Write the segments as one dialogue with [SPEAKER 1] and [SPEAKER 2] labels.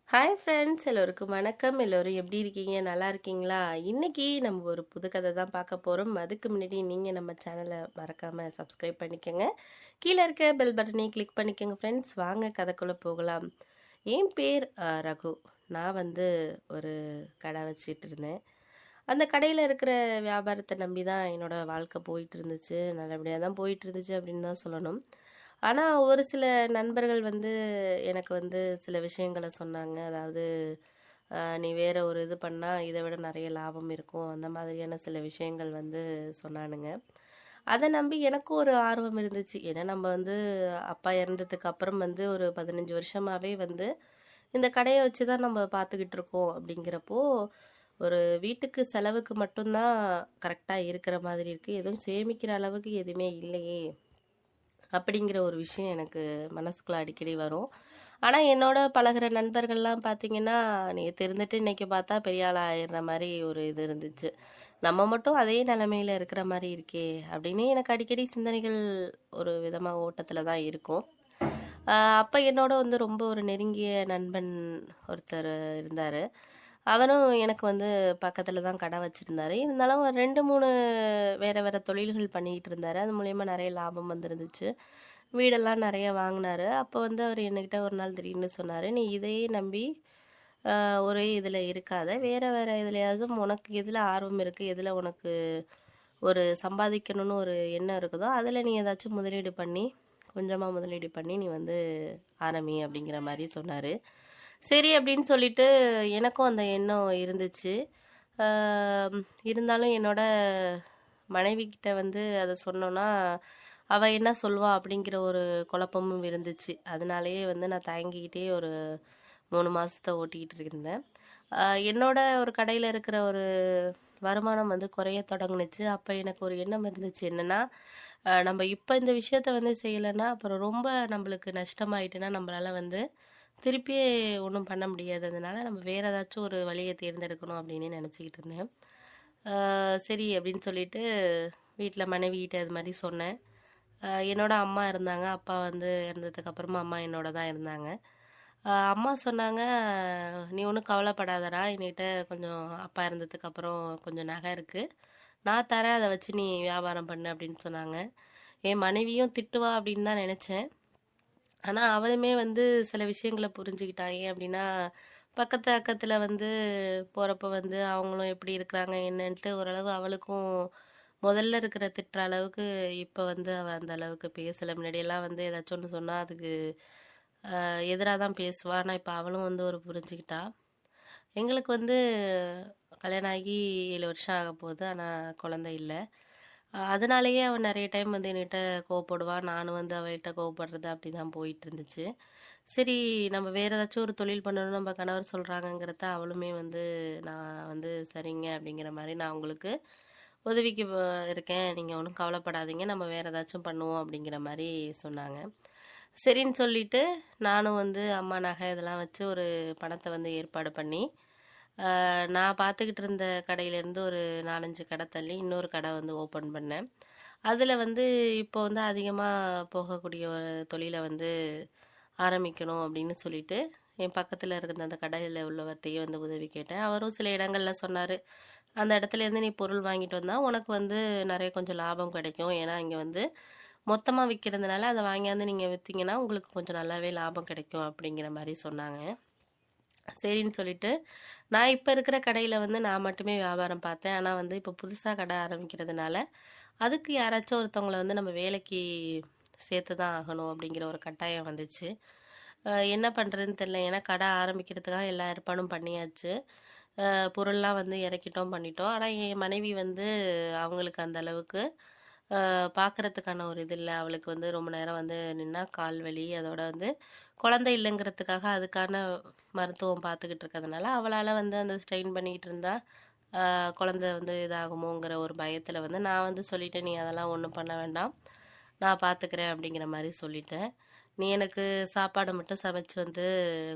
[SPEAKER 1] Hi friends, எல்லோருக்கும் வணக்கம். எல்லோரும் எப்படி இருக்கீங்க? நல்லா இருக்கீங்களா? இன்னைக்கு நம்ம ஒரு புது கதை தான் பார்க்க போகிறோம். அதுக்கு முன்னாடி நீங்கள் நம்ம சேனலை மறக்காமல் சப்ஸ்கிரைப் பண்ணிக்கோங்க. கீழே இருக்க பெல் பட்டனை கிளிக் பண்ணிக்கோங்க ஃப்ரெண்ட்ஸ். வாங்க கதைக்குள்ளே போகலாம். என் பேர் ரகு. நான் ஒரு கடை வச்சிட்டு இருந்தேன். அந்த கடையில் இருக்கிற வியாபாரத்தை நம்பி தான் என்னோட வாழ்க்கை போயிட்டு இருந்துச்சு. நல்லபடியாக தான் போயிட்டு இருந்துச்சு அப்படின்னு தான் சொல்லணும். ஆனால் ஒரு சில நண்பர்கள் எனக்கு சில விஷயங்களை சொன்னாங்க. அதாவது நீ வேற ஒரு இது பண்ணால் இதை விட நிறைய லாபம் இருக்கும், அந்த மாதிரியான சில விஷயங்கள் சொன்னானுங்க. அதை நம்பி எனக்கும் ஒரு ஆர்வம் இருந்துச்சு. ஏன்னா நம்ம அப்பா இறந்ததுக்கு அப்புறம் ஒரு 15 வருஷமாகவே இந்த கடையை வச்சு தான் நம்ம பார்த்துக்கிட்டு இருக்கோம். அப்படிங்கிறப்போ ஒரு வீட்டுக்கு செலவுக்கு மட்டும்தான் கரெக்டாக இருக்கிற மாதிரி இருக்குது. எதுவும் சேமிக்கிற அளவுக்கு எதுவுமே இல்லையே அப்படிங்கிற ஒரு விஷயம் எனக்கு மனசுக்குள்ள அடிக்கடி வரும். ஆனால் என்னோட பழகுற நண்பர்கள்லாம் பார்த்தீங்கன்னா, நேற்று இருந்துட்டு இன்னைக்கு பார்த்தா பெரிய ஆள் ஆயிடுற மாதிரி ஒரு இது இருந்துச்சு. நம்ம மட்டும் அதே நிலைமையில இருக்கிற மாதிரி இருக்கே அப்படின்னு எனக்கு அடிக்கடி சிந்தனைகள் ஒரு விதமாக ஓட்டத்தில் தான் இருக்கும். அப்போ என்னோட ரொம்ப ஒரு நெருங்கிய நண்பன் ஒருத்தர் இருந்தார். அவரும் எனக்கு பக்கத்தில் தான் கடை வச்சுருந்தாரு. இருந்தாலும் ஒரு 2, 3 வேறு வேறு தொழில்கள் பண்ணிக்கிட்டு இருந்தார். அது மூலயமா நிறைய லாபம் வந்துருந்துச்சு. வீடெல்லாம் நிறைய வாங்கினாரு. அப்போ அவர் என்கிட்ட ஒரு நாள் திடீர்னு சொன்னார், நீ இதையே நம்பி ஒரே இதில் இருக்காத, வேறு வேறு எதுலையாவது உனக்கு எதில் ஆர்வம் இருக்குது, எதில் உனக்கு ஒரு சம்பாதிக்கணும்னு ஒரு எண்ணம் இருக்குதோ அதில் நீ ஏதாச்சும் முதலீடு பண்ணி, கொஞ்சமாக முதலீடு பண்ணி நீ ஆரம்பி அப்படிங்கிற மாதிரி சொன்னார். சரி அப்படின்னு சொல்லிட்டு எனக்கும் அந்த எண்ணம் இருந்துச்சு. இருந்தாலும் என்னோட மனைவிக்கிட்ட அதை சொன்னோன்னா அவள் என்ன சொல்வா அப்படிங்கிற ஒரு குழப்பமும் இருந்துச்சு. அதனாலேயே நான் தயங்கிக்கிட்டே ஒரு 3 மாதத்தை ஓட்டிக்கிட்டு இருந்தேன். என்னோட ஒரு கடையில் இருக்கிற ஒரு வருமானம் குறைய தொடங்குனுச்சு. அப்போ எனக்கு ஒரு எண்ணம் இருந்துச்சு. என்னென்னா, நம்ம இப்போ இந்த விஷயத்த செய்யலைன்னா அப்புறம் ரொம்ப நம்மளுக்கு நஷ்டமாயிட்டுன்னா நம்மளால் திருப்பி ஒன்றும் பண்ண முடியாது. அதனால நம்ம வேறு ஏதாச்சும் ஒரு வழியை தேர்ந்தெடுக்கணும் அப்படின்னு நினச்சிக்கிட்டு இருந்தேன். சரி அப்படின்னு சொல்லிட்டு வீட்டில் மனைவிகிட்ட அது மாதிரி சொன்னேன். என்னோட அம்மா இருந்தாங்க. அப்பா இறந்ததுக்கு அப்புறமா அம்மா என்னோட தான் இருந்தாங்க. அம்மா சொன்னாங்க, நீ ஒன்றும் கவலைப்படாதடா, என்கிட்ட கொஞ்சம் அப்பா இறந்ததுக்கு அப்புறம் கொஞ்சம் நகை இருக்குது, நான் தரேன், அதை வச்சு நீ வியாபாரம் பண்ணு அப்படின்னு சொன்னாங்க. என் மனைவியும் திட்டுவா அப்படின்னு தான் நினச்சேன். ஆனால் அவளுமே சில விஷயங்களை புரிஞ்சுக்கிட்டா. ஏன் அப்படின்னா, பக்கத்து அக்கத்தில் போகிறப்ப அவங்களும் எப்படி இருக்கிறாங்க என்னன்ட்டு ஓரளவு அவளுக்கும் முதல்ல இருக்கிற திட்டுற அளவுக்கு இப்போ அவள் அந்த அளவுக்கு பேசலை. முன்னாடியெல்லாம் ஏதாச்சும் ஒன்று சொன்னால் அதுக்கு எதிராக தான் பேசுவாள். ஆனால் இப்போ அவளும் ஒரு புரிஞ்சுக்கிட்டா. எங்களுக்கு கல்யாணம் ஆகி 7 வருஷம் ஆக போகுது. ஆனால் குழந்தை இல்லை. அதனாலேயே அவன் நிறைய டைம் என்கிட்ட கோவப்படுவான். நானும் அவள்கிட்ட கோவப்படுறது அப்படி தான் போயிட்டு இருந்துச்சு. சரி, நம்ம வேறு ஏதாச்சும் ஒரு தொழில் பண்ணணும் நம்ம கணவர் சொல்கிறாங்கங்கிறத அவளுமே நான் சரிங்க அப்படிங்கிற மாதிரி நான் உங்களுக்கு உதவிக்கு இருக்கேன், நீங்கள் ஒன்றும் கவலைப்படாதீங்க, நம்ம வேறு ஏதாச்சும் பண்ணுவோம் அப்படிங்கிற மாதிரி சொன்னாங்க. சரின்னு சொல்லிட்டு நானும் அம்மா நகை இதெல்லாம் வச்சு ஒரு பணத்தை ஏற்பாடு பண்ணி, நான் பார்த்துக்கிட்டு இருந்த கடையிலேருந்து ஒரு 4-5 கடை தள்ளி இன்னொரு கடை ஓப்பன் பண்ணேன். அதில் இப்போ அதிகமாக போகக்கூடிய ஒரு தொழிலை ஆரம்பிக்கணும் அப்படின்னு சொல்லிட்டு என் பக்கத்தில் இருக்கிற அந்த கடையில் உள்ளவர்கிட்டையே உதவி கேட்டேன். அவரும் சில இடங்களில் சொன்னார், அந்த இடத்துலேருந்து நீ பொருள் வாங்கிட்டு வந்தால் உனக்கு நிறைய கொஞ்சம் லாபம் கிடைக்கும். ஏன்னா இங்கே மொத்தமாக விற்கிறதுனால அதை வாங்கியாந்து நீங்கள் விற்றீங்கன்னா உங்களுக்கு கொஞ்சம் நல்லாவே லாபம் கிடைக்கும் அப்படிங்கிற மாதிரி சொன்னாங்க. சரின்னு சொல்லிட்டு நான் இப்போ இருக்கிற கடையில் நான் மட்டுமே வியாபாரம் பார்த்தேன். ஆனால் இப்போ புதுசாக கடை ஆரம்பிக்கிறதுனால அதுக்கு யாராச்சும் ஒருத்தவங்களை நம்ம வேலைக்கு சேர்த்து தான் ஆகணும் அப்படிங்கிற ஒரு கட்டாயம் வந்துச்சு. என்ன பண்ணுறதுன்னு தெரில. ஏன்னா கடை ஆரம்பிக்கிறதுக்காக எல்லா ஏற்பாடும் பண்ணியாச்சு. பொருள்லாம் இறக்கிட்டோம், பண்ணிட்டோம். ஆனால் என் மனைவி அவங்களுக்கு அந்த அளவுக்கு பார்க்குறதுக்கான ஒரு இது இல்லை. அவளுக்கு ரொம்ப நேரம் நின்னா கால் வலி, அதோட குழந்தை இல்லைங்கிறதுக்காக அதுக்கான மருத்துவம் பார்த்துக்கிட்டு இருக்கிறதுனால அவளால் அந்த ஸ்ட்ரெயின் பண்ணிக்கிட்டு இருந்தா குழந்தை இதாகுமோங்கிற ஒரு பயத்தில் நான் சொல்லிட்டேன், நீ அதெல்லாம் ஒன்றும் பண்ண வேண்டாம், நான் பார்த்துக்கிறேன் அப்படிங்கிற மாதிரி சொல்லிட்டேன். நீ எனக்கு சாப்பாடு மட்டும் சமைச்சு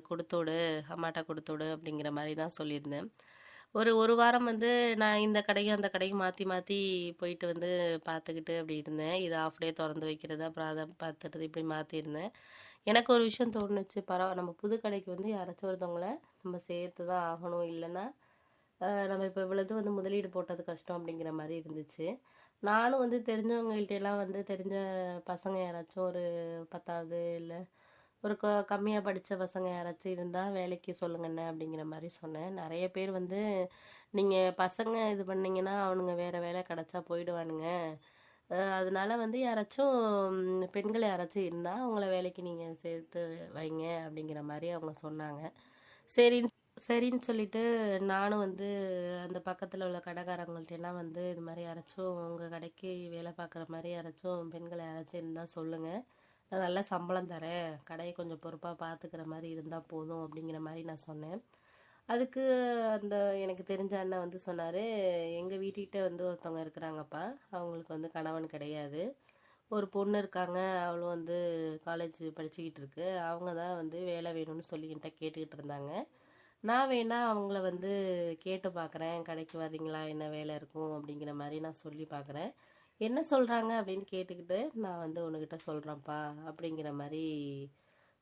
[SPEAKER 1] கொடுத்து விடு, அம்மாட்ட கொடுத்து விடு அப்படிங்கிற மாதிரி தான் சொல்லியிருந்தேன். ஒரு வாரம் நான் இந்த கடையும் அந்த கடையும் மாற்றி மாற்றி போயிட்டு பார்த்துக்கிட்டு அப்படி இருந்தேன். இது ஆஃப் டே திறந்து வைக்கிறது, அப்புறம் அதை பார்த்துட்டு இப்படி மாற்றிருந்தேன். எனக்கு ஒரு விஷயம் தோணுச்சு, நம்ம புது கடைக்கு வந்து யாராச்சும் ஒருத்தவங்கள நம்ம சேர்த்து தான் ஆகணும். இல்லைன்னா நம்ம இப்போ இவ்வளவு வந்து முதலீடு போட்டது கஷ்டம் அப்படிங்கிற மாதிரி இருந்துச்சு. நானும் வந்து தெரிஞ்சவங்கள்ட்ட எல்லாம் வந்து தெரிஞ்ச பசங்க யாராச்சும் ஒரு 10வது இல்லை ஒரு கம்மியாக படித்த பசங்க யாராச்சும் இருந்தால் வேலைக்கு சொல்லுங்கண்ணே அப்படிங்கிற மாதிரி சொன்னேன். நிறைய பேர் வந்து நீங்கள் பசங்க இது பண்ணீங்கன்னா அவனுங்க வேறு வேலை கிடச்சா போயிடுவானுங்க. அதனால வந்து யாராச்சும் பெண்கள் யாராச்சும் இருந்தால் அவங்கள வேலைக்கு நீங்கள் சேர்த்து வைங்க அப்படிங்கிற மாதிரி அவங்க சொன்னாங்க. சரின்னு சரின்னு சொல்லிட்டு நானும் வந்து அந்த பக்கத்தில் உள்ள கடைக்காரங்கள்ட்ட எல்லாம் வந்து இது மாதிரி யாராச்சும் உங்கள் கடைக்கு வேலை பார்க்குற மாதிரி யாராச்சும் பெண்கள் யாராச்சும் இருந்தால் சொல்லுங்கள், நான் நல்லா சம்பளம் தரேன், கடையை கொஞ்சம் பொறுப்பாக பார்த்துக்கிற மாதிரி இருந்தால் போதும் அப்படிங்கிற மாதிரி நான் சொன்னேன். அதுக்கு அந்த எனக்கு தெரிஞ்ச அண்ணன் வந்து சொன்னார், எங்கள் வீட்டுக்கிட்ட வந்து ஒருத்தவங்க இருக்கிறாங்கப்பா, அவங்களுக்கு வந்து கணவன் கிடையாது, ஒரு பொண்ணு இருக்காங்க, அவளும் வந்து காலேஜ் படிச்சுக்கிட்டு இருக்கு, அவங்க தான் வந்து வேலை வேணும்னு சொல்லிக்கிட்ட கேட்டுக்கிட்டு இருந்தாங்க. நான் வேணா அவங்கள வந்து கேட்டு பார்க்குறேன், கடைக்கு வர்றீங்களா, என்ன வேலை இருக்கும் அப்படிங்கிற மாதிரி நான் சொல்லி பார்க்குறேன், என்ன சொல்கிறாங்க அப்படின்னு கேட்டுக்கிட்டு நான் வந்து உன்கிட்ட சொல்கிறேன்ப்பா அப்படிங்கிற மாதிரி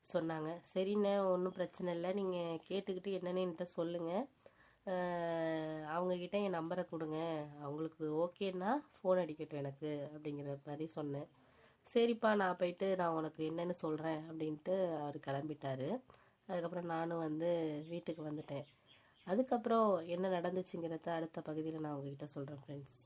[SPEAKER 1] சொன்னாங்க. சரிண்ணே, ஒன்றும் பிரச்சனை இல்லை, நீங்கள் கேட்டுக்கிட்டு என்னன்னு என்கிட்ட சொல்லுங்கள், அவங்கக்கிட்ட என் நம்பரை கொடுங்க, அவங்களுக்கு ஓகேன்னா ஃபோன் அடிக்கட்டும் எனக்கு அப்படிங்கிற மாதிரி சொன்னேன். சரிப்பா, நான் போயிட்டு நான் உனக்கு என்னென்னு சொல்கிறேன் அப்படின்ட்டு அவர் கிளம்பிட்டாரு. அதுக்கப்புறம் நானும் வந்து வீட்டுக்கு வந்துட்டேன். அதுக்கப்புறம் என்ன நடந்துச்சுங்கிறத அடுத்த பகுதியில் நான் உங்ககிட்ட சொல்கிறேன் ஃப்ரெண்ட்ஸ்.